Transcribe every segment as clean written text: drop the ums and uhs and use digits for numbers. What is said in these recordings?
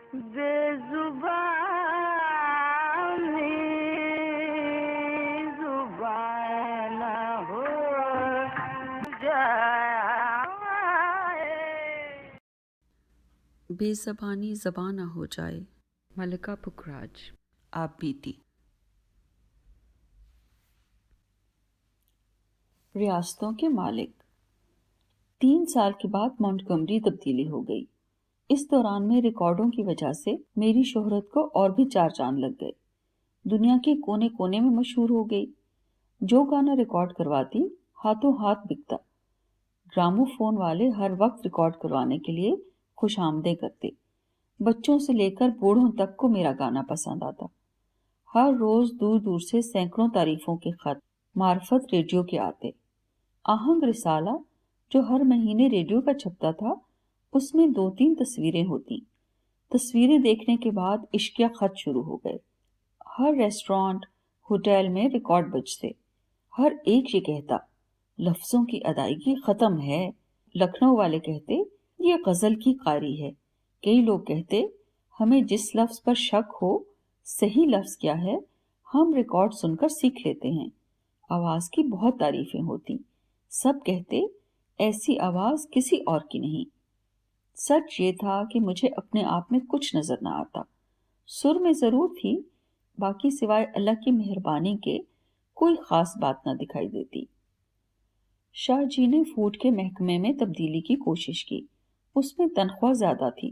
بے زبانی زبان نہ ہو جائے. بے زبانی زباں نہ ہو جائے. ملکہ پکھراج. آپ بیتی. ریاستوں کے مالک. 3 سال کے بعد مونٹگمری تبدیلی ہو گئی. اس دوران میں ریکارڈوں کی وجہ سے میری شہرت کو اور بھی 4 چاند لگ گئے. دنیا کے کونے کونے میں مشہور ہو گئی. جو گانا ریکارڈ کرواتی ہاتھوں ہاتھ بکتا. گرامو فون والے ہر وقت ریکارڈ کروانے کے لیے خوش آمدیں کرتے. بچوں سے لے کر بوڑھوں تک کو میرا گانا پسند آتا. ہر روز دور دور سے سینکڑوں تعریفوں کے خط معرفت ریڈیو کے آتے. آہنگ رسالہ جو ہر مہینے ریڈیو کا چھپتا تھا اس میں 2-3 تصویریں ہوتی. تصویریں دیکھنے کے بعد عشقیہ خط شروع ہو گئے. ہر ریسٹورانٹ ہوٹل میں ریکارڈ بجتے. ہر ایک یہ کہتا لفظوں کی ادائیگی ختم ہے. لکھنؤ والے کہتے یہ غزل کی قاری ہے. کئی لوگ کہتے ہمیں جس لفظ پر شک ہو صحیح لفظ کیا ہے ہم ریکارڈ سن کر سیکھ لیتے ہیں. آواز کی بہت تعریفیں ہوتی. سب کہتے ایسی آواز کسی اور کی نہیں. سچ یہ تھا کہ مجھے اپنے آپ میں کچھ نظر نہ آتا. سر میں ضرور تھی، باقی سوائے اللہ کی مہربانی کے کوئی خاص بات نہ دکھائی دیتی. شاہ جی نے فوڈ کے محکمے میں تبدیلی کی کوشش کی. اس میں تنخواہ زیادہ تھی.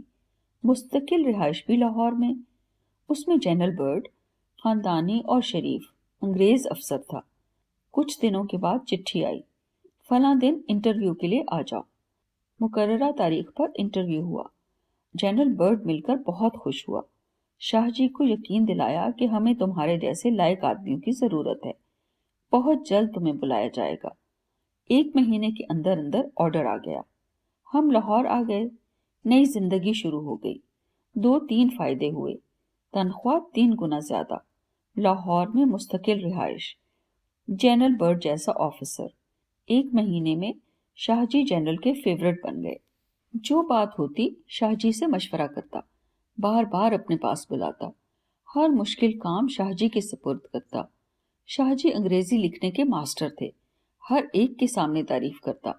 مستقل رہائش بھی لاہور میں. اس میں جنرل برڈ خاندانی اور شریف انگریز افسر تھا. کچھ دنوں کے بعد چٹھی آئی، فلاں دن انٹرویو کے لیے آ جاؤ. مقررہ تاریخ پر انٹرویو ہوا. جنرل برڈ مل کر بہت خوش ہوا. شاہ جی کو یقین دلایا کہ ہمیں تمہارے جیسے لائق آدمیوں کی ضرورت ہے. بہت جلد تمہیں بلایا جائے گا. 1 مہینے کے اندر اندر آرڈر آ گیا. ہم لاہور آ گئے. نئی زندگی شروع ہو گئی. 2-3 فائدے ہوئے. تنخواہ 3 گنا زیادہ. لاہور میں مستقل رہائش. جنرل برڈ جیسا آفیسر. 1 مہینے میں شاہ جی جنرل کے فیورٹ بن گئے. جو بات ہوتی شاہ جی سے مشورہ کرتا. بار بار اپنے پاس بلاتا. ہر مشکل کام شاہ جی کے سپرد کرتا. شاہ جی انگریزی لکھنے کے ماسٹر تھے. ہر ایک کے سامنے تعریف کرتا.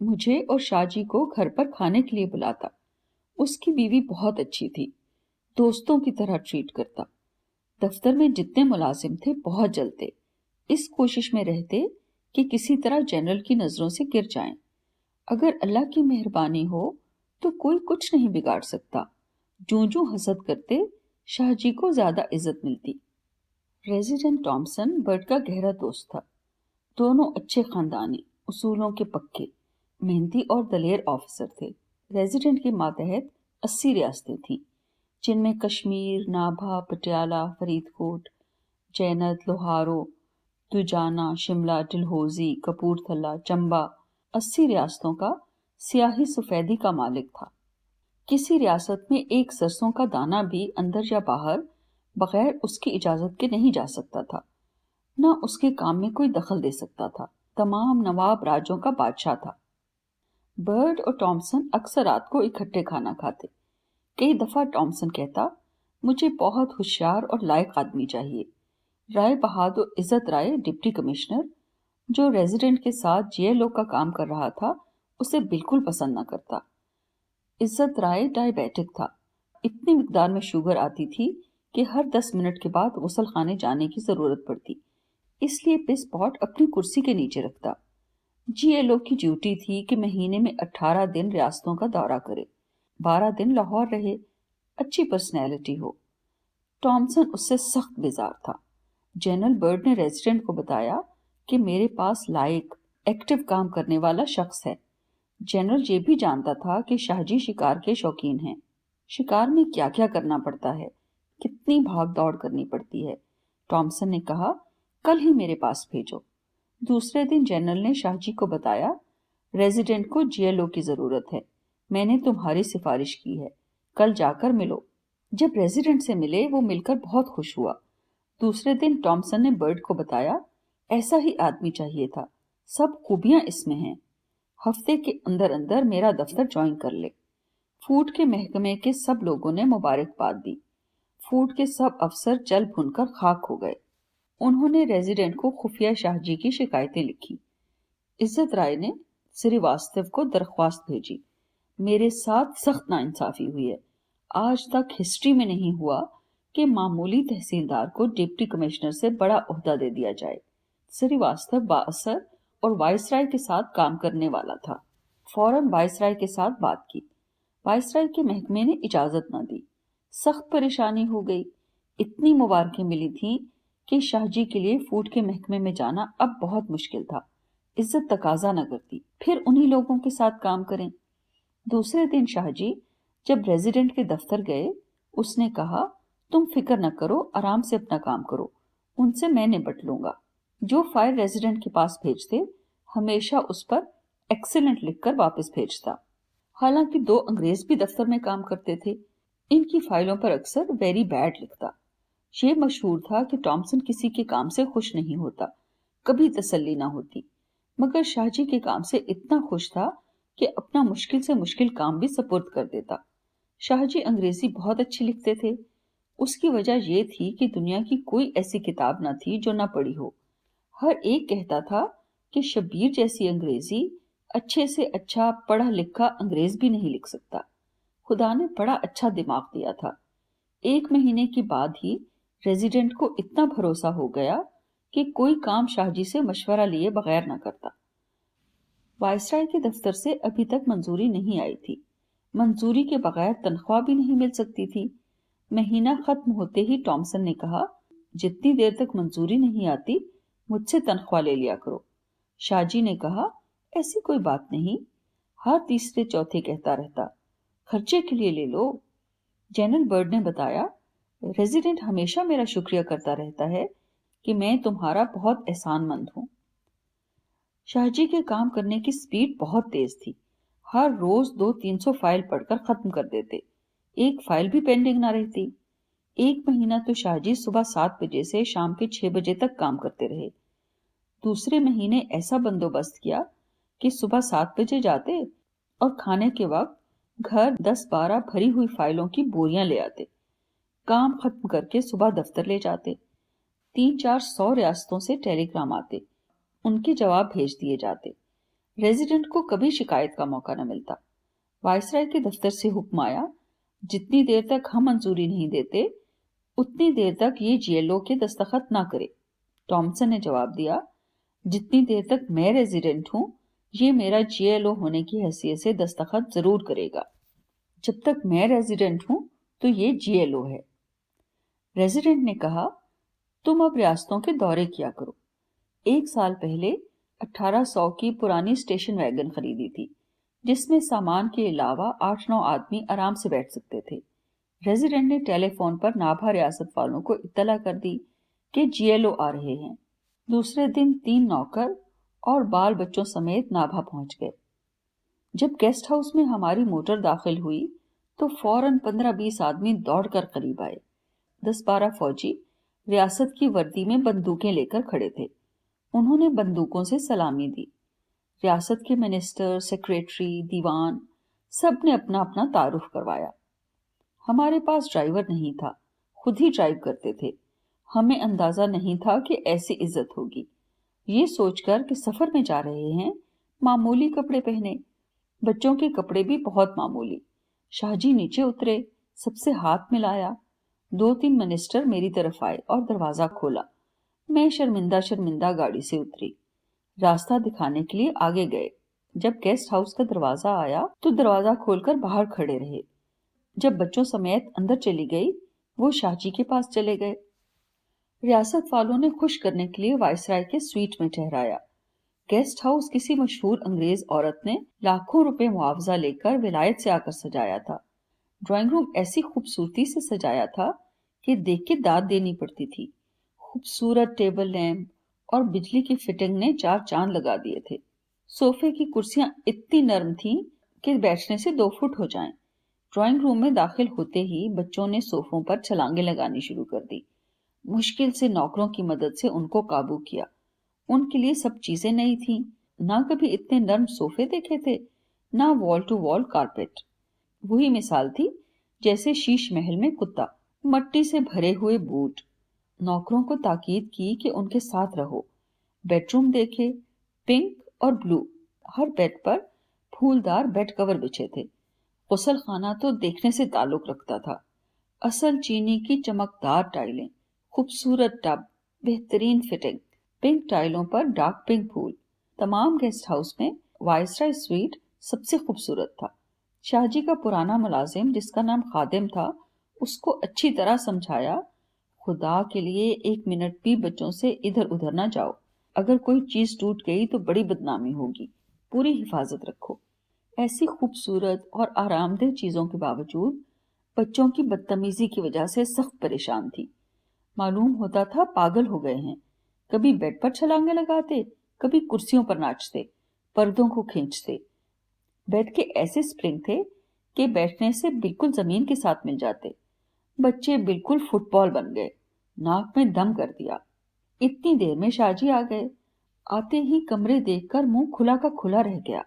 مجھے اور شاہ جی کو گھر پر کھانے کے لیے بلاتا. اس کی بیوی بہت اچھی تھی. دوستوں کی طرح ٹریٹ کرتا. دفتر میں جتنے ملازم تھے بہت جلتے. اس کوشش میں رہتے کہ کسی طرح جنرل کی نظروں سے گر جائیں. اگر اللہ کی مہربانی ہو تو کوئی کچھ نہیں بگاڑ سکتا. جوں جوں حسد کرتے شاہ جی کو زیادہ عزت ملتی. ریزیڈنٹ ٹامسن برڈ کا گہرا دوست تھا. دونوں اچھے خاندانی، اصولوں کے پکے، محنتی اور دلیر آفیسر تھے. ریزیڈنٹ کے ماتحت 80 ریاستیں تھیں، جن میں کشمیر، نابھا، پٹیالہ، فرید کوٹ، جینت، لوہارو، دجانہ، شملہ، ڈلہوزی، کپورتھلا، چمبا 80 ریاستوں کا سیاہی سفیدی کا مالک تھا. کسی ریاست میں ایک سرسوں کا دانہ بھی اندر یا باہر بغیر اس کی اجازت کے نہیں جا سکتا تھا. نہ اس کے کام میں کوئی دخل دے سکتا تھا. تمام نواب راجوں کا بادشاہ تھا. برڈ اور ٹامسن اکثر رات کو اکٹھے کھانا کھاتے. کئی دفعہ ٹامسن کہتا مجھے بہت ہوشیار اور لائق آدمی چاہیے. رائے بہادر عزت رائے ڈپٹی کمشنر جو ریزیڈنٹ کے ساتھ جے ایل او کا کام کر رہا تھا اسے بالکل پسند نہ کرتا. عزت رائے ڈائبیٹک تھا. اتنی مقدار میں شوگر آتی تھی کہ ہر 10 منٹ کے بعد غسل خانے جانے کی ضرورت پڑتی. اس لیے پس پاٹ اپنی کرسی کے نیچے رکھتا. جی ایل او کی ڈیوٹی تھی کہ مہینے میں 18 دن ریاستوں کا دورہ کرے. 12 دن لاہور رہے. اچھی پرسنالٹی ہو. ٹامسن اس سے سخت بیزار تھا. جنرل برڈ نے ریزیڈنٹ کو بتایا کہ میرے پاس لائق ایکٹیو کام کرنے والا شخص ہے. جنرل یہ بھی جانتا تھا کہ شاہ جی شکار کے شوقین ہیں. شکار میں کیا کیا کرنا پڑتا ہے، کتنی بھاگ دوڑ کرنی پڑتی ہے. ٹامسن نے کہا کل ہی میرے پاس بھیجو. دوسرے دن جنرل نے شاہ جی کو بتایا ریزیڈنٹ کو جی ایل او کی ضرورت ہے. میں نے تمہاری سفارش کی ہے، کل جا کر ملو. جب ریزیڈنٹ سے ملے وہ مل کر بہت خوش ہوا. دوسرے دن ٹامسن نے برڈ کو بتایا ایسا ہی آدمی چاہیے تھا، سب خوبیاں اس میں ہیں. ہفتے کے اندر اندر میرا دفتر جوائن کر لے. फूड के महकमे के सब लोगों ने मुबारकबाद दी। फूड के सब अफसर जल भुनकर खाक हो गए। उन्होंने रेजिडेंट को खुफिया शाहजी की शिकायतें लिखी। इज्जत राय ने श्रीवास्तव को दरख्वास्त भेजी, मेरे साथ सख्त नाइंसाफी हुई है। आज तक हिस्ट्री में नहीं हुआ कि मामूली तहसीलदार को डिप्टी कमिश्नर से बड़ा ओहदा दे दिया जाए। श्रीवास्तव बाअसर और वायसराय के साथ काम करने वाला था। फौरन वायसराय के साथ बात की। वायसराय के महकमे ने इजाजत न दी। सख्त परेशानी हो गई। इतनी मुबारकें मिली थीं कि शाहजी के लिए फूड के महकमे में जाना अब बहुत मुश्किल था। इज्जत तकाजा न करती, फिर उन्हीं लोगों के साथ काम करें। दूसरे दिन शाहजी जब रेजिडेंट के दफ्तर गए, उसने कहा, तुम फिक्र न करो, आराम से अपना काम करो, उनसे मैं निपट लूंगा। जो फाइल रेजिडेंट के पास भेजते, हमेशा उस पर एक्सीलेंट लिखकर वापस भेजता। हालांकि 2 अंग्रेज भी दफ्तर में काम करते थे। इनकी फाइलों पर अक्सर वेरी बैड लिखता। ये मशहूर था कि टॉमसन किसी के काम से खुश नहीं होता, कभी तसल्ली ना होती, मगर शाहजी के काम से इतना खुश था कि अपना मुश्किल से मुश्किल काम भी सपुर्द कर देता। शाहजी अंग्रेजी बहुत अच्छी लिखते थे। उसकी वजह यह थी कि दुनिया की कोई ऐसी किताब न थी जो न पढ़ी हो। हर एक कहता था कि शब्बीर जैसी अंग्रेजी अच्छे से अच्छा पढ़ा लिखा अंग्रेज भी नहीं लिख सकता। खुदा ने बड़ा अच्छा दिमाग दिया था। 1 महीने के बाद ही रेजिडेंट को इतना भरोसा हो गया कि कोई काम शाहजी से मशवरा लिए बगैर न करता। वायसराय के दफ्तर से अभी तक मंजूरी नहीं आई थी। मंजूरी के बगैर तनख्वाह भी नहीं मिल सकती थी। महीना खत्म होते ही टॉमसन ने कहा, जितनी देर तक मंजूरी नहीं आती, मुझसे तनख्वाह ले लिया करो। शाहजी ने कहा, ऐसी कोई बात नहीं, हर तीसरे चौथे कहता रहता, खर्चे के लिए ले लो। जनरल बर्ड ने बताया, रेजिडेंट हमेशा मेरा शुक्रिया करता रहता है कि मैं तुम्हारा बहुत एहसानमंद हूं। शाहजी के काम करने की स्पीड बहुत तेज थी। हर रोज 200-300 फाइल पढ़कर खत्म कर देते। एक फाइल भी पेंडिंग ना रहती। 1 महीना तो शाहजी सुबह 7 बजे से शाम के 6 बजे तक काम करते रहे। दूसरे महीने ऐसा बंदोबस्त किया कि सुबह 7 बजे जाते और खाने के वक्त घर 10-12 भरी हुई फाइलों की बोरियां ले आते। काम खत्म करके सुबह दफ्तर ले जाते। 300-400 रियासतों से टेलीग्राम आते, उनके जवाब भेज दिए जाते। रेजिडेंट को कभी शिकायत का मौका न मिलता। वायसराय के दफ्तर से हुक्म आया, जितनी देर तक हम मंजूरी नहीं देते, उतनी देर तक ये जीएलओ के दस्तखत ना करे। टॉमसन ने जवाब दिया, जितनी देर तक मैं रेजिडेंट हूं, ये मेरा जीएलओ होने की हैसियत से दस्तखत जरूर करेगा। जब तक मैं रेजिडेंट हूं तो ये जीएलओ है। रेजिडेंट ने कहा, तुम अब रियासतों के दौरे किया करो। 1 साल पहले 1800 की पुरानी स्टेशन वैगन खरीदी थी, जिसमें सामान के अलावा 8-9 आदमी आराम से बैठ सकते थे। रेजिडेंट ने टेलीफोन पर नाभा रियासत वालों को इत्तला कर दी कि जीएलओ आ रहे हैं। दूसरे दिन 3 नौकर और बाल बच्चों समेत नाभा पहुंच गए। जब गेस्ट हाउस में हमारी मोटर दाखिल हुई तो फौरन 15-20 आदमी दौड़कर करीब आए। 10-12 फौजी रियासत की वर्दी में बंदूकें लेकर खड़े थे। उन्होंने बंदूकों से सलामी दी। रियासत के मिनिस्टर, सेक्रेटरी, दीवान सब ने अपना अपना तारुफ करवाया। हमारे पास ड्राइवर नहीं था, खुद ही ड्राइव करते थे। हमें अंदाजा नहीं था कि ऐसी इज्जत होगी। ये सोचकर कि सफर में जा रहे हैं, मामूली कपड़े पहने, बच्चों के कपड़े भी बहुत मामूली। शाहजी नीचे उतरे, सबसे हाथ मिलाया। 2-3 मिनिस्टर मेरी तरफ आए और दरवाजा खोला। मैं शर्मिंदा शर्मिंदा गाड़ी से उतरी। रास्ता दिखाने के लिए आगे गए। जब गेस्ट हाउस का दरवाजा आया तो दरवाजा खोलकर बाहर खड़े रहे। जब बच्चों समेत अंदर चली गई, वो शाहजी के पास चले गए। रियासत वालों ने खुश करने के लिए वायसराय के स्वीट में ठहराया। गेस्ट हाउस किसी मशहूर अंग्रेज औरत ने लाखों रुपए मुआवजा लेकर विलायत से आकर सजाया था। ड्राइंग रूम ऐसी खूबसूरती से सजाया था कि देख के दाद देनी पड़ती थी। खूबसूरत टेबल लैंप और बिजली की फिटिंग ने 4 चांद लगा दिए थे। सोफे की कुर्सियां इतनी नरम थीं कि बैठने से 2 फुट हो जाएं। ड्राइंग रूम में दाखिल होते ही बच्चों ने सोफों पर छलांगे लगानी शुरू कर दी। मुश्किल से नौकरों की मदद से उनको काबू किया। उनके लिए सब चीजें नई थीं। ना कभी इतने नरम सोफे देखे थे, ना वॉल टू वॉल कारपेट। वही मिसाल थी जैसे शीश महल में कुत्ता, मट्टी से भरे हुए बूट। नौकरों को ताकीद की कि उनके साथ रहो। बेडरूम देखे, पिंक और ब्लू। हर बेड पर फूलदार बेड कवर बिछे थे। गुसल खाना तो देखने से ताल्लुक रखता था। असल चीनी की चमकदार टाइलें, खूबसूरत टब, बेहतरीन फिटिंग, पिंक टाइलों पर डार्क पिंक फूल। तमाम गेस्ट हाउस में वायसराय स्वीट सबसे खूबसूरत था। शाहजी का पुराना मुलाजिम जिसका नाम खादिम था, उसको अच्छी तरह समझाया, खुदा के लिए 1 मिनट भी बच्चों से इधर उधर ना जाओ। अगर कोई चीज टूट गई तो बड़ी बदनामी होगी। पूरी हिफाजत रखो। ऐसी खूबसूरत और आरामदेह चीजों के बावजूद बच्चों की बदतमीजी की वजह से सख्त परेशान थी। मालूम होता था पागल हो गए हैं। कभी बेड पर छलांगे लगाते, कभी कुर्सियों पर नाचते, पर्दों को खींचते। बेड के ऐसे स्प्रिंग थे कि बैठने से बिल्कुल जमीन के साथ मिल जाते। बच्चे बिल्कुल फुटबॉल बन गए। नाक में दम कर दिया। इतनी देर में शाहजी आ गए। आते ही कमरे देखकर मुंह खुला का खुला रह गया।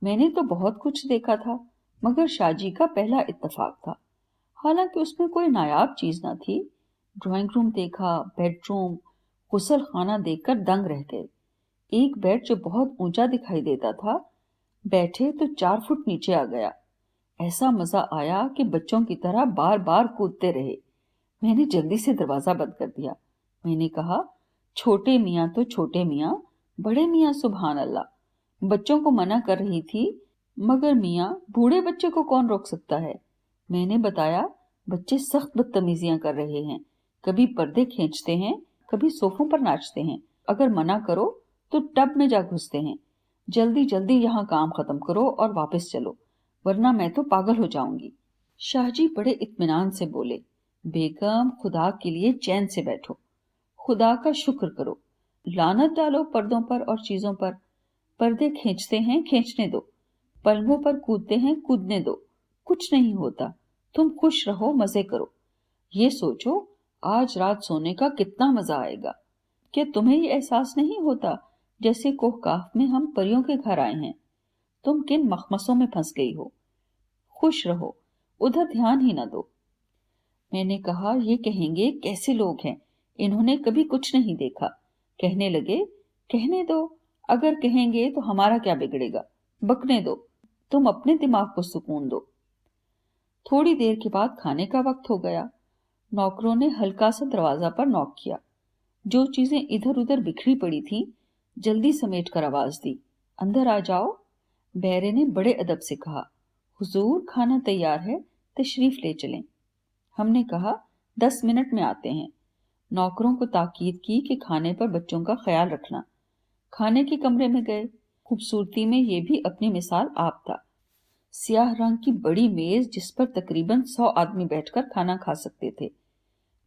मैंने तो बहुत कुछ देखा था, मगर शाहजी का पहला इत्तेफाक था। हालांकि उसमें कोई नायाब चीज न थी। ड्राइंग रूम देखा, बेडरूम, गुसल खाना देखकर दंग रह गए। एक बेड जो बहुत ऊंचा दिखाई देता था, बैठे तो 4 फुट नीचे आ गया। ऐसा मजा आया कि बच्चों की तरह बार बार कूदते रहे। मैंने जल्दी से दरवाजा बंद कर दिया। मैंने कहा, छोटे मियाँ तो छोटे मियाँ, बड़े मियाँ सुभान अल्लाह। बच्चों को मना कर रही थी, मगर मियाँ बूढ़े बच्चे को कौन रोक सकता है। मैंने बताया, बच्चे सख्त बदतमीजियां कर रहे हैं। कभी पर्दे खींचते हैं, कभी सोफों पर नाचते हैं। अगर मना करो तो टब में जा घुसते हैं। जल्दी जल्दी यहाँ काम खत्म करो और वापस चलो, वरना मैं तो पागल हो जाऊंगी। शाहजी बड़े इत्मीनान से बोले, बेगम खुदा के लिए चैन से बैठो, खुदा का शुक्र करो, लानत डालो पर्दों पर और चीजों पर। पर्दे खींचते हैं, खींचने दो। पलंगों पर कूदते हैं, कूदने दो। कुछ नहीं होता। तुम खुश रहो, मजे करो। ये सोचो, आज रात सोने का कितना मजा आएगा। क्या तुम्हें ये एहसास नहीं होता जैसे कोहकाफ में हम परियों के घर आए हैं? तुम किन मखमसों में फंस गई हो। खुश रहो, उधर ध्यान ही न दो। मैंने कहा, ये कहेंगे कैसे लोग हैं, इन्होंने कभी कुछ नहीं देखा। कहने लगे, कहने दो, अगर कहेंगे तो हमारा क्या बिगड़ेगा, बकने दो, तुम अपने दिमाग को सुकून दो। थोड़ी देर के बाद खाने का वक्त हो गया। नौकरों ने हल्का सा दरवाजा पर नॉक किया। जो चीजें इधर उधर बिखरी पड़ी थीं, जल्दी समेट कर आवाज दी, अंदर आ जाओ। बैरे ने बड़े अदब से कहा, हुजूर खाना तैयार है, तशरीफ ले चलें। हमने कहा, 10 मिनट में आते हैं। नौकरों को ताकीद की कि खाने पर बच्चों का ख्याल रखना। खाने के कमरे में गए। खूबसूरती में ये भी अपनी मिसाल आप था। स्याह रंग की बड़ी मेज जिस पर तकरीबन 100 आदमी बैठकर खाना खा सकते थे।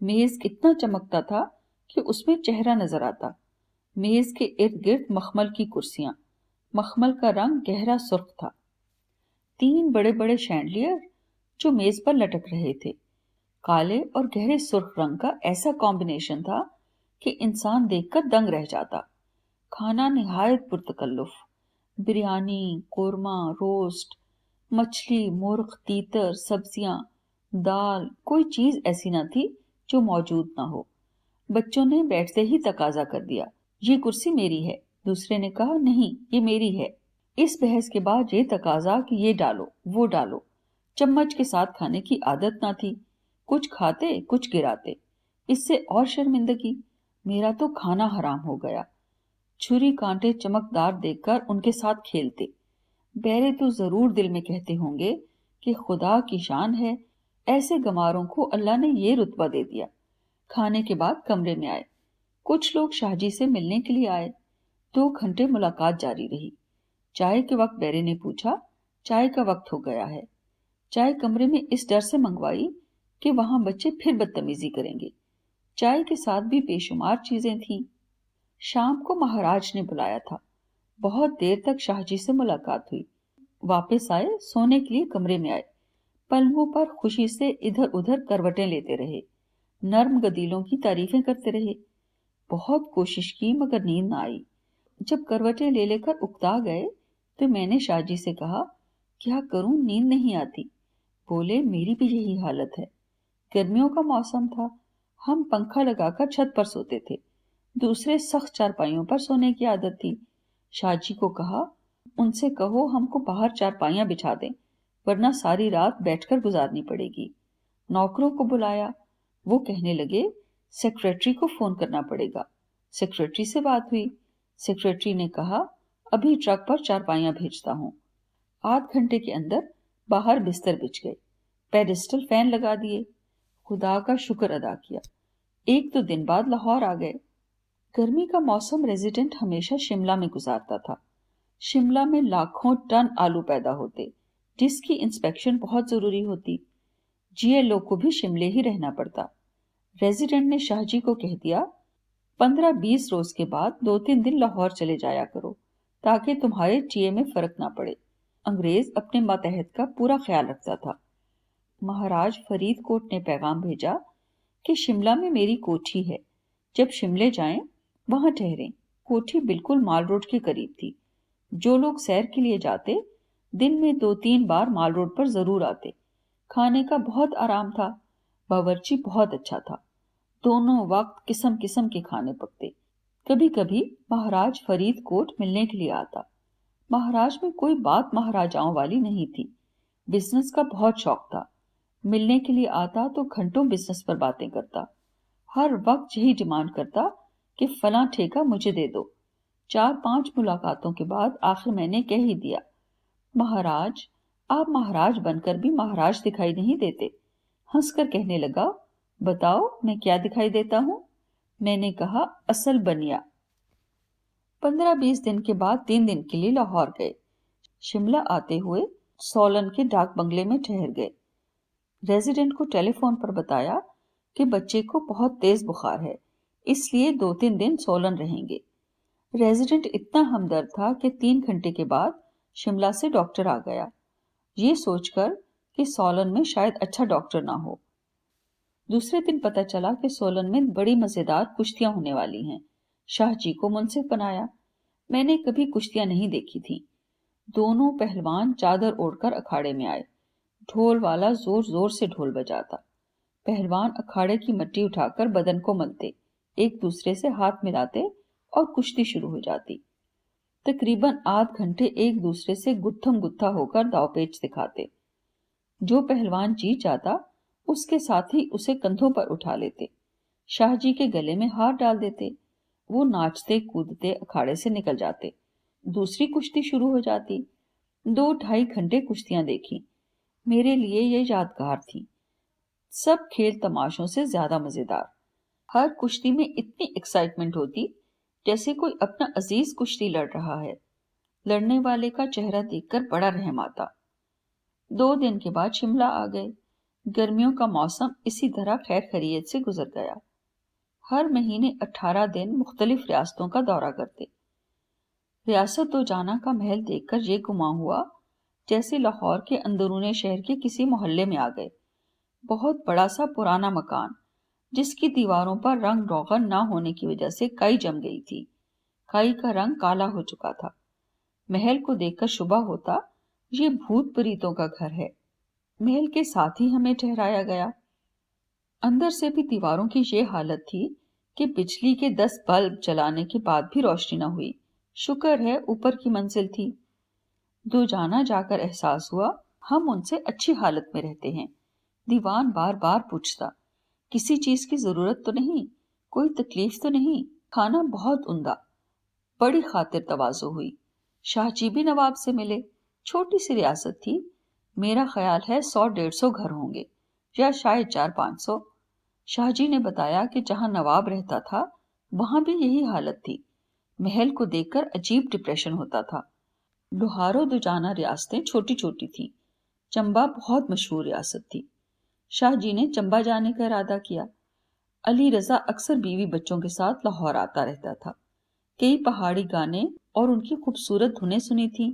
मेज इतना चमकता था कि उसमें चेहरा नजर आता। मेज के इर्द गिर्द मखमल की कुर्सियां। मखमल का रंग गहरा सुर्ख था। 3 बड़े बड़े शैंडलियर जो मेज पर लटक रहे थे। काले और गहरे सुर्ख रंग का ऐसा कॉम्बिनेशन था कि इंसान देखकर दंग रह जाता। खाना निहायत पुरतकल्लुफ। बिरयानी, कोरमा, रोस्ट, मछली, मुर्ग, तीतर, सब्जियां, दाल, कोई चीज ऐसी न थी जो मौजूद ना हो। बच्चों ने बैठते ही तकाजा कर दिया, ये कुर्सी मेरी है। दूसरे ने कहा, नहीं, ये मेरी है। इस बहस के बाद ये तकाजा कि ये डालो, वो डालो। चम्मच के साथ खाने की आदत ना थी। कुछ खाते, कुछ गिराते। इससे और शर्मिंदगी। मेरा तो खाना हराम हो गया। छुरी कांटे चमकदार देखकर उनके साथ खेलते। बैरे तो जरूर दिल में कहते होंगे कि खुदा की शान है, ऐसे गमारों को अल्लाह ने ये रुतबा दे दिया। खाने के बाद कमरे में आए। कुछ लोग शाहजी से मिलने के लिए आए। 2 घंटे मुलाकात जारी रही। चाय के वक्त बैरे ने पूछा, चाय का वक्त हो गया है। चाय कमरे में इस डर से मंगवाई कि वहां बच्चे फिर बदतमीजी करेंगे। चाय के साथ भी बेशुमार चीजें थीं। शाम को महाराज ने बुलाया था। बहुत देर तक शाहजी से मुलाकात हुई। वापस आए, सोने के लिए कमरे में आए। पलंगों पर खुशी से इधर उधर करवटें लेते रहे। नर्म गदीलों की तारीफें करते रहे। बहुत कोशिश की मगर नींद न आई। जब करवटें ले लेकर उकता गए तो मैंने शाहजी से कहा, क्या करूं, नींद नहीं आती। बोले, मेरी भी यही हालत है। गर्मियों का मौसम था, हम पंखा लगाकर छत पर सोते थे। दूसरे सख्त चारपाइयों पर सोने की आदत थी। शाहजी को कहा, उनसे कहो हमको बाहर चारपाइयां बिछा दें, वरना सारी रात बैठकर गुजारनी पड़ेगी। नौकरों को बुलाया। वो कहने लगे, सेक्रेटरी को फोन करना पड़ेगा। सेक्रेटरी से बात हुई। सेक्रेटरी ने कहा, अभी ट्रक पर चारपाइयां भेजता हूँ। आध घंटे के अंदर बाहर बिस्तर बिछ गए, पेडिस्टल फैन लगा दिए। खुदा का शुक्र अदा किया। एक दो दिन बाद लाहौर आ गए। गर्मी का मौसम रेजिडेंट हमेशा शिमला में गुजारता था। शिमला में लाखों टन आलू पैदा होते, जिसकी इंस्पेक्शन बहुत जरूरी होती। जीएलओ को भी शिमले ही रहना पड़ता। रेजिडेंट ने शाहजी को कह दिया, 15-20 रोज के बाद 2-3 दिन लाहौर चले जाया करो, ताकि तुम्हारे टीए में फर्क ना पड़े। अंग्रेज अपने मातहत का पूरा ख्याल रखता था। महाराज फरीदकोट ने पैगाम भेजा कि शिमला में मेरी कोठी है, जब शिमले जाएं वहां ठहरें। कोठी बिल्कुल माल रोड के करीब थी। जो लोग सैर के लिए जाते, दिन में 2-3 बार माल रोड पर जरूर आते। खाने का बहुत आराम था। बावर्ची बहुत अच्छा था। दोनों वक्त किस्म किस्म के खाने पकते। कभी कभी महाराज फरीदकोट मिलने के लिए आता। महाराज में कोई बात महाराजाओं वाली नहीं थी। बिजनेस का बहुत शौक था। मिलने के लिए आता तो घंटों बिजनेस पर बातें करता। हर वक्त यही डिमांड करता कि फलां ठेका मुझे दे दो। 4-5 मुलाकातों के बाद आखिर मैंने कह ही दिया, महाराज, आप महाराज बनकर भी महाराज दिखाई नहीं देते। हंसकर कहने लगा, बताओ मैं क्या दिखाई देता हूं? मैंने कहा, असल बनिया। 15-20 दिन के बाद 3 दिन के लिए लाहौर गए। शिमला आते हुए सोलन के डाक बंगले में ठहर गए। रेजिडेंट को टेलीफोन पर बताया कि बच्चे को बहुत तेज बुखार है, इसलिए 2-3 दिन सोलन रहेंगे। रेजिडेंट इतना हमदर्द था कि 3 घंटे के बाद शिमला से डॉक्टर आ गया, ये सोचकर कि सोलन में शायद अच्छा डॉक्टर ना हो। दूसरे दिन पता चला कि सोलन में बड़ी मजेदार कुश्तियां होने वाली हैं। शाहजी को मुंसिफ बनाया। मैंने कभी कुश्तियां नहीं देखी थी। दोनों पहलवान चादर ओढ़कर अखाड़े में आए। ढोल वाला जोर जोर से ढोल बजाता। पहलवान अखाड़े की मट्टी उठाकर बदन को मलते, एक दूसरे से हाथ मिलाते और कुश्ती शुरू हो जाती। तकरीबन आध घंटे एक दूसरे से गुत्थम गुत्था होकर दावपेच दिखाते। जो पहलवान जीत जाता, उसके साथी उसे कंधों पर उठा लेते, शाहजी के गले में हाथ डाल देते। वो नाचते कूदते अखाड़े से निकल जाते। दूसरी कुश्ती शुरू हो जाती। 2-2.5 घंटे कुश्तियां देखी। मेरे लिए ये यादगार थी। सब खेल तमाशों से ज्यादा मजेदार। हर कुश्ती में इतनी एक्साइटमेंट होती जैसे कोई अपना अजीज कुश्ती लड़ रहा है। लड़ने वाले का चेहरा देखकर बड़ा रहम आता। 2 दिन के बाद शिमला आ गए। गर्मियों का मौसम इसी तरह खैर खैरियत से गुजर गया। हर महीने 18 दिन मुख्तलिफ रियासतों का दौरा करते। रियासत दो जाना का महल देखकर ये गुमान हुआ जैसे लाहौर के अंदरूने शहर के किसी मोहल्ले में आ गए। बहुत बड़ा सा पुराना मकान, जिसकी दीवारों पर रंग रोगन न होने की वजह से काई जम गई थी। काई का रंग काला हो चुका था। महल को देखकर शुबा होता ये भूत प्रीतों का घर है। महल के साथ ही हमें ठहराया गया। अंदर से भी दीवारों की ये हालत थी कि बिजली के 10 बल्ब जलाने के बाद भी रोशनी न हुई। शुक्र है ऊपर की मंजिल थी। दो जाना जाकर एहसास हुआ हम उनसे अच्छी हालत में रहते हैं। दीवान बार बार पूछता, किसी चीज की जरूरत तो नहीं, कोई तकलीफ तो नहीं? खाना बहुत उम्दा। बड़ी खातिर तवाज़ो हुई। शाहजी भी नवाब से मिले। छोटी सी रियासत थी। मेरा ख्याल है 100-150 घर होंगे, या शायद 400-500। शाहजी ने बताया कि जहां नवाब रहता था वहां भी यही हालत थी। महल को देखकर अजीब डिप्रेशन होता था। लोहारो दुजाना रियासतें छोटी छोटी थीं। चंबा बहुत मशहूर रियासत थी। शाहजी ने चंबा जाने का इरादा किया। अली रजा अक्सर बीवी बच्चों के साथ लाहौर आता रहता था। कई पहाड़ी गाने और उनकी खूबसूरत धुनें सुनी थी।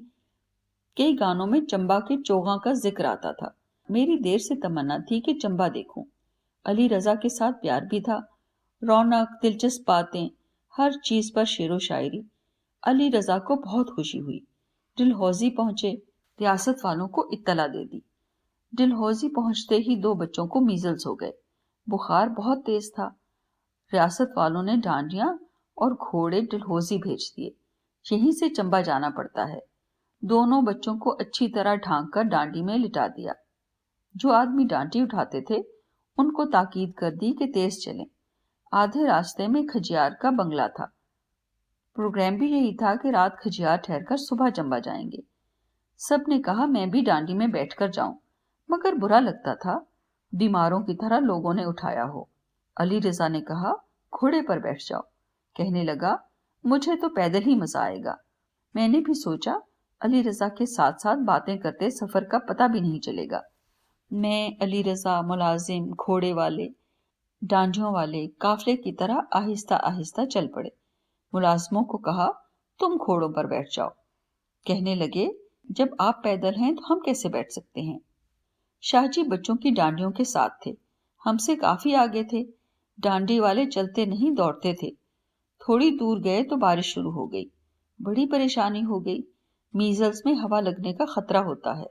कई गानों में चंबा के चोगा का जिक्र आता था। मेरी देर से तमन्ना थी कि चंबा देखूं। अली रजा के साथ प्यार भी था। रौनक, दिलचस्प बातें, हर चीज पर शेरो शायरी। अली रजा को बहुत खुशी हुई। डलहौजी पहुंचे। रियासत वालों को इत्तला दे दी। डलहौजी पहुंचते ही 2 बच्चों को मीजल्स हो गए। बुखार बहुत तेज था। रियासत वालों ने डांडियां और घोड़े डलहौजी भेज दिए। यहीं से चंबा जाना पड़ता है। दोनों बच्चों को अच्छी तरह ढांक कर डांडी में लिटा दिया। जो आदमी डांडी उठाते थे उनको ताकीद कर दी कि तेज चलें। आधे रास्ते में खजियार का बंगला था। प्रोग्राम भी यही था कि रात खजियार ठहरकर सुबह चंबा जाएंगे। सब ने कहा मैं भी डांडी में बैठकर जाऊं, मगर बुरा लगता था, बीमारों की तरह लोगों ने उठाया हो। अली रजा ने कहा घोड़े पर बैठ जाओ। कहने लगा मुझे तो पैदल ही मजा आएगा। मैंने भी सोचा अली रजा के साथ साथ बातें करते सफर का पता भी नहीं चलेगा। मैं, अली रजा, मुलाजिम, घोड़े वाले, डांडियों वाले काफले की तरह आहिस्ता आहिस्ता चल पड़े। मुलाजिमों को कहा तुम घोड़ों पर बैठ जाओ। कहने लगे जब आप पैदल हैं तो हम कैसे बैठ सकते हैं। शाहजी बच्चों की डांडियों के साथ थे, हमसे काफी आगे थे। डांडी वाले चलते नहीं दौड़ते थे। थोड़ी दूर गए तो बारिश शुरू हो गई। बड़ी परेशानी हो गई। मीजल्स में हवा लगने का खतरा होता है।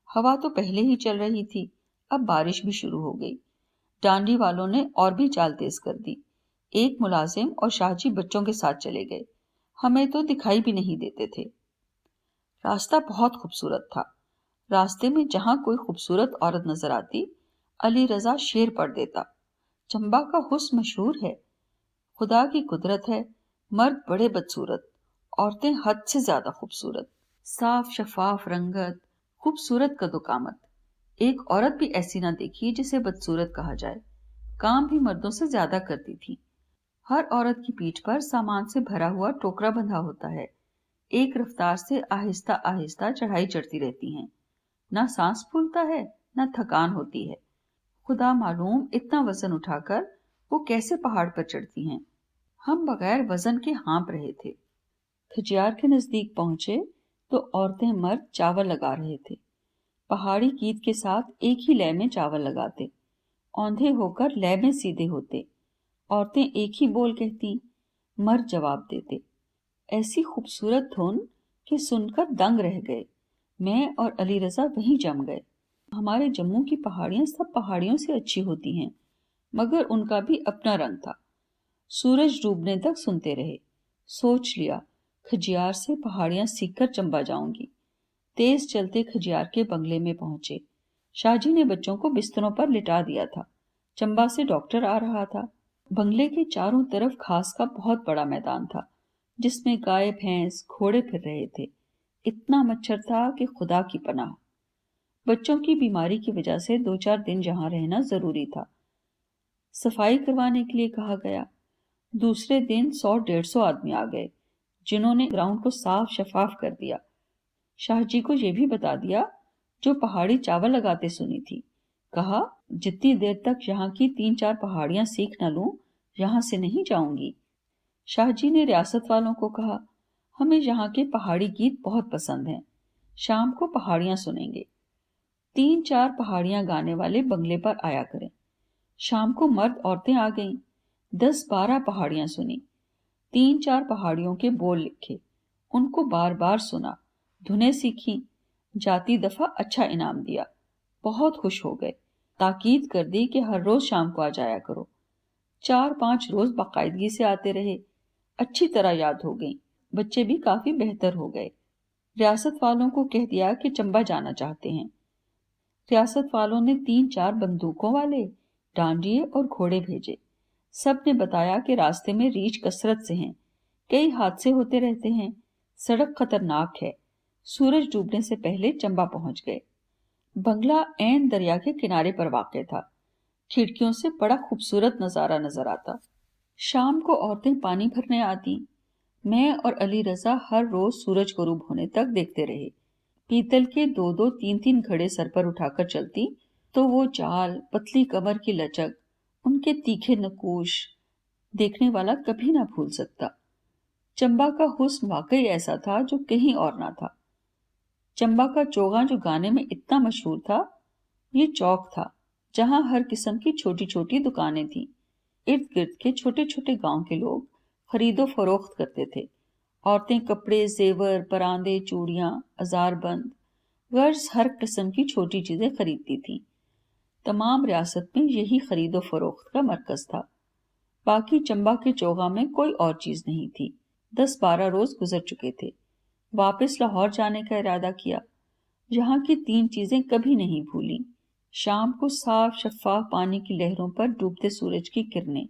हवा तो पहले ही चल रही थी, अब बारिश भी शुरू हो गई। डांडी वालों ने और भी चाल तेज कर दी। एक मुलाजिम और शाहजी बच्चों के साथ चले गए। हमें तो दिखाई भी नहीं देते थे। रास्ता बहुत खूबसूरत था। रास्ते में जहां कोई खूबसूरत औरत नजर आती अली रजा शेर पढ़ देता। चंबा का हुस्न मशहूर है। खुदा की कुदरत है, मर्द बड़े बदसूरत, औरतें हद से ज्यादा खूबसूरत। साफ शफाफ रंगत, खूबसूरत कदोकामत। एक औरत भी ऐसी ना देखी जिसे बदसूरत कहा जाए। काम भी मर्दों से ज्यादा करती थी। हर औरत की पीठ पर सामान से भरा हुआ टोकरा बंधा होता है। एक रफ्तार से आहिस्ता आहिस्ता चढ़ाई चढ़ती रहती हैं। ना सांस फूलता है, ना थकान होती है। खुदा मालूम इतना वजन उठाकर वो कैसे पहाड़ पर चढ़ती हैं। हम बगैर वजन के हाँप रहे थे। खजियार के नजदीक पहुंचे तो औरतें मर्द चावल लगा रहे थे। पहाड़ी गीत के साथ एक ही लय में चावल लगाते। औंधे होकर लय में सीधे होते। औरतें एक ही बोल कहती, मर्द जवाब देते। ऐसी खूबसूरत धुन कि सुनकर दंग रह गए। मैं और अली रजा वहीं जम गए। हमारे जम्मू की पहाड़ियां सब पहाड़ियों से अच्छी होती हैं, मगर उनका भी अपना रंग था। सूरज डूबने तक सुनते रहे। सोच लिया खजियार से पहाड़ियां सीखकर चंबा जाऊंगी। तेज चलते खजियार के बंगले में पहुंचे। शाहजी ने बच्चों को बिस्तरों पर लिटा दिया था। चंबा से डॉक्टर आ रहा था। बंगले के चारों तरफ घास का बहुत बड़ा मैदान था, जिसमें गाय भैंस घोड़े फिर रहे थे। इतना मच्छर था कि खुदा की पनाह। बच्चों की बीमारी की वजह से 2-4 दिन जहां रहना जरूरी था। सफाई करवाने के लिए कहा गया। दूसरे दिन 100-150 आदमी आ गए, जिन्होंने ग्राउंड को साफ शफाफ कर दिया। शाहजी को यह भी बता दिया जो पहाड़ी चावल लगाते सुनी थी। कहा जितनी देर तक यहाँ की 3-4 पहाड़ियां सीख न लूं, यहां से नहीं जाऊंगी। शाहजी ने रियासत वालों को कहा हमें यहाँ के पहाड़ी गीत बहुत पसंद हैं, शाम को पहाड़ियां सुनेंगे। 3-4 पहाड़ियां गाने वाले बंगले पर आया करें। शाम को मर्द औरतें आ गईं। 10-12 पहाड़ियां सुनी। 3-4 पहाड़ियों के बोल लिखे, उनको बार बार सुना, धुनें सीखी। जाती दफा अच्छा इनाम दिया। बहुत खुश हो गए। ताकीद कर दी कि हर रोज शाम को आ जाया करो। 4-5 रोज बाकायदगी से आते रहे। अच्छी तरह याद हो गई। बच्चे भी काफी बेहतर हो गए। रियासत वालों को कह दिया कि चंबा जाना चाहते हैं। रियासत वालों ने 3-4 बंदूकों वाले, डांडिये और घोड़े भेजे। सब ने बताया कि रास्ते में रीछ कसरत से हैं, कई हादसे होते रहते हैं, सड़क खतरनाक है। सूरज डूबने से पहले चंबा पहुंच गए। बंगला ऐन दरिया के किनारे पर वाक़ था। खिड़कियों से बड़ा खूबसूरत नजारा नजर आता। शाम को औरतें पानी भरने आती। मैं और अली रजा हर रोज सूरज गुरूब होने तक देखते रहे। पीतल के 2-2, 3-3 घड़े सर पर उठाकर चलती तो वो चाल, पतली कमर की लचक, उनके तीखे नकूश देखने वाला कभी ना भूल सकता। चंबा का हुस्न वाकई ऐसा था जो कहीं और ना था। चंबा का चोगा जो गाने में इतना मशहूर था, ये चौक था जहां हर किस्म की छोटी छोटी दुकानें थीं। इर्द गिर्द के छोटे छोटे गांव के लोग खरीदो फरोख्त करते थे। औरतें कपड़े, जेवर, परांदे, चूड़ियां, अजारबंद غرض ہر قسم کی چھوٹی چیزیں خریدتی تھی۔ تمام ریاست میں یہی خرید و فروخت کا مرکز تھا۔ باقی چمبا کے چوغا میں کوئی اور چیز نہیں تھی۔ 10-12 روز گزر چکے تھے۔ واپس لاہور جانے کا ارادہ کیا۔ یہاں کی 3 چیزیں کبھی نہیں بھولی۔ شام کو صاف شفاف پانی کی لہروں پر ڈوبتے سورج کی کرنیں،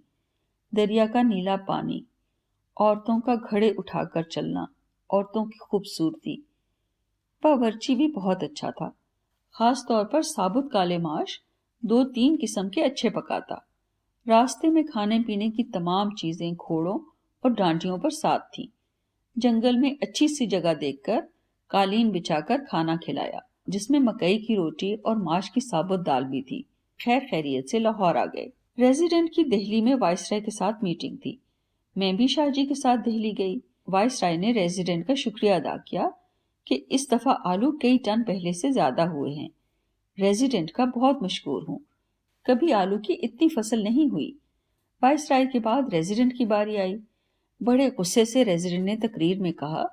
دریا کا نیلا پانی، عورتوں کا گھڑے اٹھا کر چلنا، عورتوں کی خوبصورتی۔ باورچی بھی بہت اچھا تھا، خاص طور پر ثابت کالے ماش 2-3 قسم کے اچھے پکاتا۔ راستے میں کھانے پینے کی تمام چیزیں گھوڑوں اور ڈانڈیوں پر ساتھ تھیں۔ جنگل میں اچھی سی جگہ دیکھ کر قالین بچھا کر کھانا کھلایا، جس میں مکئی کی روٹی اور ماش کی ثابت دال بھی تھی۔ خیر خیریت سے لاہور آ گئے۔ ریزیڈنٹ کی دہلی میں وائس رائے کے ساتھ میٹنگ تھی۔ میں بھی شاہ جی کے ساتھ دہلی گئی۔ وائس رائے نے ریزیڈنٹ کا شکریہ ادا کیا کہ اس دفعہ آلو کئی ٹن پہلے سے زیادہ ہوئے ہیں۔ ریزیڈنٹ کا بہت مشکور ہوں، کبھی آلو کی اتنی فصل نہیں ہوئی۔ وائس رائے کے بعد ریزیڈنٹ کی باری آئی۔ بڑے غصے سے ریزیڈنٹ نے تقریر میں کہا،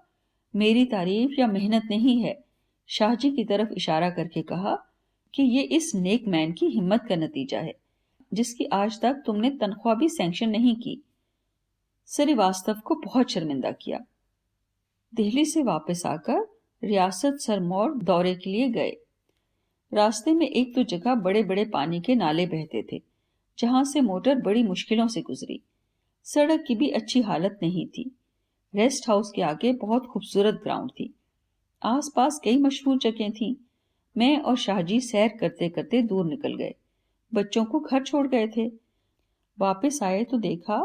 میری تعریف یا محنت نہیں ہے۔ شاہ جی کی طرف اشارہ کر کے کہا کہ یہ اس نیک مین کی ہمت کا نتیجہ ہے جس کی آج تک تم نے تنخواہ بھی سینکشن نہیں کی۔ سریواستو کو بہت شرمندہ کیا۔ دہلی سے واپس آ کر ریاست سرمور دورے کے لیے گئے۔ راستے میں ایک دو جگہ بڑے بڑے پانی کے نالے بہتے تھے جہاں سے موٹر بڑی مشکلوں سے گزری۔ سڑک کی بھی اچھی حالت نہیں تھی۔ ریسٹ ہاؤس کے آگے بہت خوبصورت گراؤنڈ تھی۔ آس پاس کئی مشہور جگہیں تھیں۔ میں اور شاہ جی سیر کرتے کرتے دور نکل گئے۔ بچوں کو گھر چھوڑ گئے تھے۔ واپس آئے تو دیکھا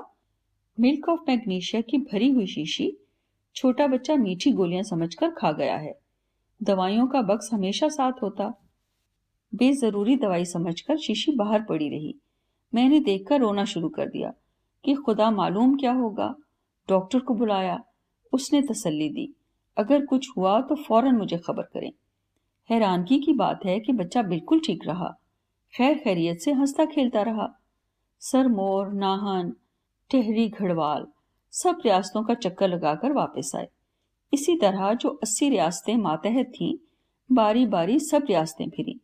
ملک آف میگنیشیا کی بھری ہوئی شیشی چھوٹا بچہ میٹھی گولیاں سمجھ کر کھا گیا ہے۔ دوائیوں کا بکس ہمیشہ ساتھ ہوتا۔ بے ضروری دوائی سمجھ کر شیشی باہر پڑی رہی۔ میں نے دیکھ کر رونا شروع کر دیا کہ خدا معلوم کیا ہوگا۔ ڈاکٹر کو بلایا، اس نے تسلی دی، اگر کچھ ہوا تو فوراً مجھے خبر کریں۔ حیرانگی کی بات ہے کہ بچہ بالکل ٹھیک رہا، خیر خیریت سے ہنستا کھیلتا رہا۔ سرمور، ناہن، ٹہری گھڑوال سب ریاستوں کا چکر لگا کر واپس آئے۔ اسی طرح جو 80 ریاستیں ماتحت تھیں، باری باری سب ریاستیں پھریں۔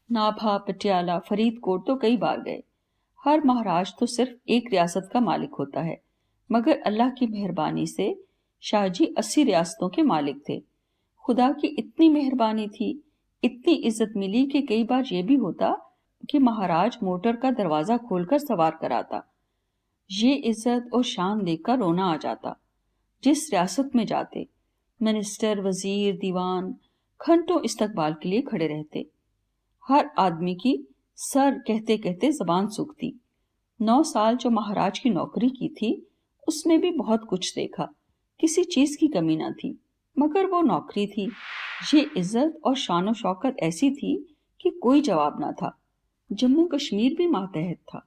نابھا، پٹیالہ، فرید کوٹ تو کئی بار گئے۔ ہر مہاراج تو صرف ایک ریاست کا مالک ہوتا ہے، مگر اللہ کی مہربانی سے شاہ جی 80 ریاستوں کے مالک تھے۔ خدا کی اتنی مہربانی تھی، اتنی عزت ملی کہ کئی بار یہ بھی ہوتا کہ مہاراج موٹر کا دروازہ کھول کر سوار کراتا۔ یہ عزت اور شان دیکھ کر رونا آ جاتا۔ جس ریاست میں جاتے، منسٹر، وزیر، دیوان گھنٹوں استقبال کے لیے کھڑے رہتے۔ ہر آدمی کی سر کہتے کہتے زبان سوکھتی۔ 9 سال جو مہاراج کی نوکری کی تھی، اس میں بھی بہت کچھ دیکھا، کسی چیز کی کمی نہ تھی، مگر وہ نوکری تھی۔ یہ عزت اور شان و شوکت ایسی تھی کہ کوئی جواب نہ تھا۔ جموں کشمیر بھی ماتحت تھا۔